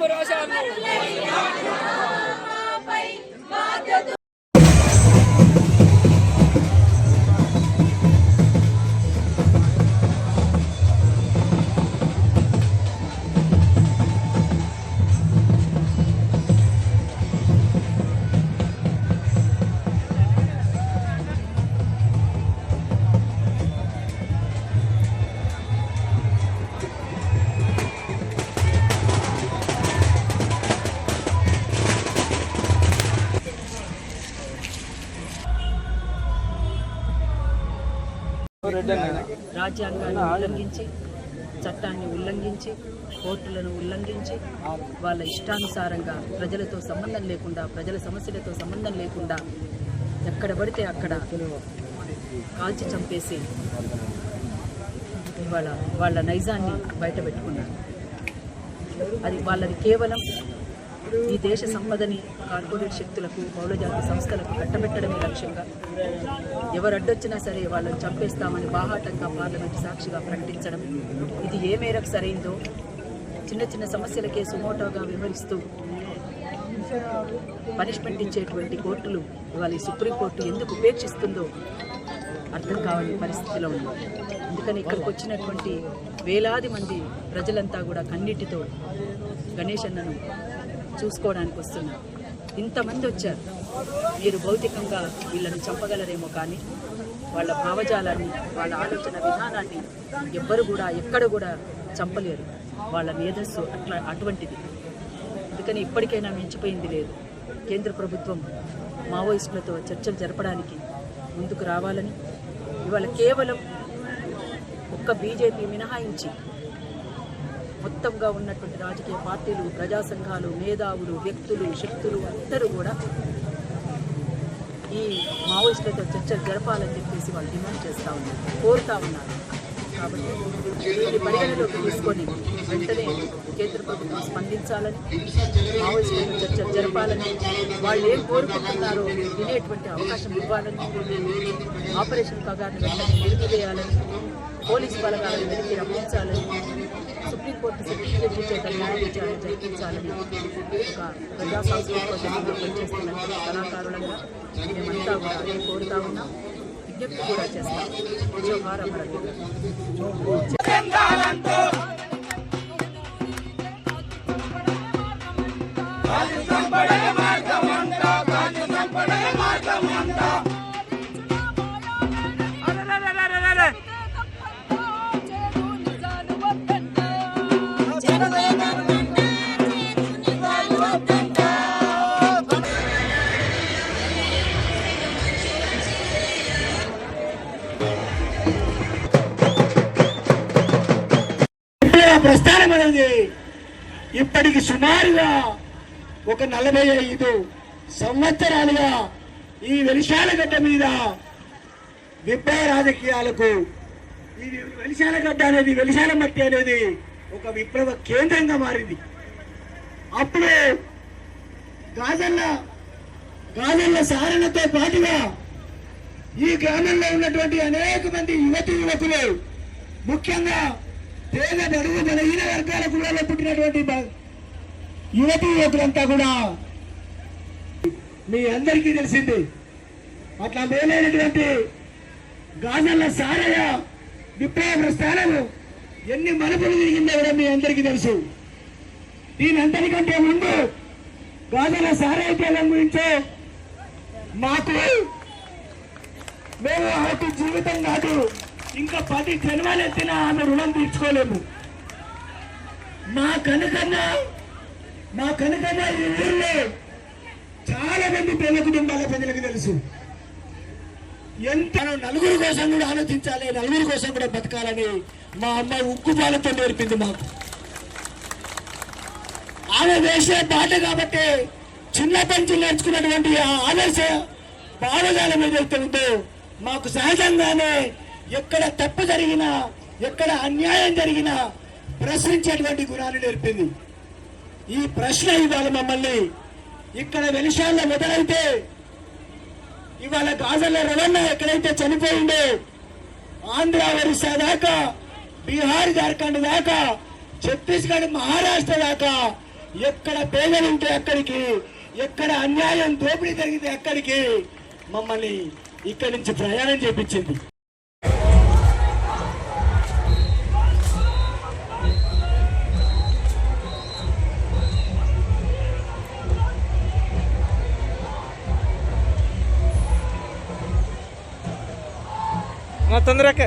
రామరాజాను రాజ్యాంగాన్ని ఉల్లంఘించి, చట్టాన్ని ఉల్లంఘించి, కోర్టులను ఉల్లంఘించి, వాళ్ళ ఇష్టానుసారంగా ప్రజలతో సంబంధం లేకుండా, ప్రజల సమస్యలతో సంబంధం లేకుండా ఎక్కడ పడితే అక్కడ కాల్చి చంపేసి వాళ్ళ నైజాన్ని బయటపెట్టుకున్నారు. అది వాళ్ళది కేవలం ఈ దేశ సంపదని కార్పొరేట్ శక్తులకు, బహుళజాతి సంస్థలకు కట్టబెట్టడమే లక్ష్యంగా, ఎవరు అడ్డొచ్చినా సరే వాళ్ళని చంపేస్తామని బాహాటంగా పార్లమెంటు సాక్షిగా ప్రకటించడం, ఇది ఏ మేరకు సరైందో, చిన్న చిన్న సమస్యలకే సుమోటోగా వ్యవహరిస్తూ పనిష్మెంట్ ఇచ్చేటువంటి కోర్టులు ఇవాళ ఈ సుప్రీంకోర్టు ఎందుకు ఉపేక్షిస్తుందో అర్థం కాని పరిస్థితిలో ఉంది. అందుకని ఇక్కడికి వచ్చినటువంటి వేలాది మంది ప్రజలంతా కూడా కన్నీటితో గణేష్ అన్నను చూసుకోవడానికి వస్తున్నారు. ఇంతమంది వచ్చారు. మీరు భౌతికంగా వీళ్ళని చంపగలరేమో కానీ వాళ్ళ భావజాలాన్ని, వాళ్ళ ఆలోచన విధానాన్ని ఎవ్వరు కూడా ఎక్కడ కూడా చంపలేరు. వాళ్ళ మేధస్సు అటువంటిది. అందుకని ఇప్పటికైనా మించిపోయింది లేదు. కేంద్ర ప్రభుత్వం మావోయిస్టులతో చర్చలు జరపడానికి ముందుకు రావాలని, ఇవాళ కేవలం ఒక్క బీజేపీ మినహాయించి మొత్తంగా ఉన్నటువంటి రాజకీయ పార్టీలు, ప్రజా సంఘాలు, మేధావులు, వ్యక్తులు, శక్తులు అందరూ కూడా ఈ మావోయిస్టులతో చర్చలు జరపాలని చెప్పేసి వాళ్ళు డిమాండ్ చేస్తూ ఉన్నారు, కోరుతూ ఉన్నారు. కాబట్టి దీన్ని పరిగణలోకి తీసుకొని వెంటనే కేంద్ర ప్రభుత్వం స్పందించాలని, మావోయిస్టులతో చర్చలు జరపాలని, వాళ్ళు ఏం కోరుకుంటున్నారో వినేటువంటి అవకాశం ఇవ్వాలని, ఆపరేషన్ కగార్ని వెంటనే నిలిపివేయాలని, పోలీసు బలగాలను వెనక్కి రప్పించాలని, సుప్రీంకోర్టు సర్టిఫికేట్ చేత న్యాయ విచారణ జరిపించాలని ఒక ప్రజా సాంస్కృతిక ఉద్యమంలో పనిచేస్తున్న కళాకారులంగా మేమంతా కూడా అదే కోరుతా ఉన్నాం, విజ్ఞప్తి కూడా చేస్తాం. జోహార్ అమరవీరులకు. ప్రస్థానం అనేది ఇప్పటికి సుమారుగా ఒక 45 సంవత్సరాలుగా ఈ వెలిశాలగడ్డ మీద విప్లవ రాజకీయాలకు, ఈ వెలిశాలగడ్డ అనేది, వెలిశాల మట్టి అనేది ఒక విప్లవ కేంద్రంగా మారింది. అప్పుడు గాజల్ల సారణతో పాటుగా ఈ గ్రామంలో ఉన్నటువంటి అనేక మంది యువకులు, ముఖ్యంగా పేద బడుగు బలహీన వర్గాల కులాల్లో పుట్టినటువంటి యువకులంతా కూడా మీ అందరికీ తెలిసింది. అట్లా మేలైనటువంటి గాజల్ల సారయ్య విప్లవ ప్రస్థానం ఎన్ని మలుపులు తిరిగిందో కూడా మీ అందరికీ తెలుసు. దీని అందరికంటే ముందు గాజల్ల సారయ్య తేలం గురించో మేము ఆమెకు జీవితం కాదు, ఇంకా 10 జన్మలు ఎత్తినా ఆమె రుణం తీర్చుకోలేము. మా కనుకన్నా ఈ ఊళ్ళో చాలా మంది పేద కుటుంబాల ప్రజలకు తెలుసు. ఎంత నలుగురి కోసం కూడా ఆలోచించాలి, నలుగురి కోసం కూడా బతకాలని మా అమ్మాయి ఉక్కుపాలతో నేర్పింది మాకు. ఆమె వేసే బాట కాబట్టి చిన్నప్పటి నుంచి నేర్చుకున్నటువంటి ఆ ఆదర్శ భావజాలం ఏదైతే ఉందో మాకు సహజంగానే ఎక్కడ తప్పు జరిగినా, ఎక్కడ అన్యాయం జరిగినా ప్రశ్నించేటువంటి గుణాన్ని నేర్పింది. ఈ ప్రశ్న ఇవాళ మమ్మల్ని ఇక్కడ వెలిశాల్లో మొదలైతే ఇవాళ గాజల్ల రవణ ఎక్కడైతే చనిపోయిందో ఆంధ్ర, ఒరిస్సా దాకా, బీహార్, జార్ఖండ్ దాకా, ఛత్తీస్గఢ్, మహారాష్ట్ర దాకా ఎక్కడ పేదలు ఉంటే అక్కడికి, ఎక్కడ అన్యాయం దోపిడీ జరిగితే అక్కడికి మమ్మల్ని ఇక్కడి నుంచి ప్రయాణం చేపించింది. తొందరగా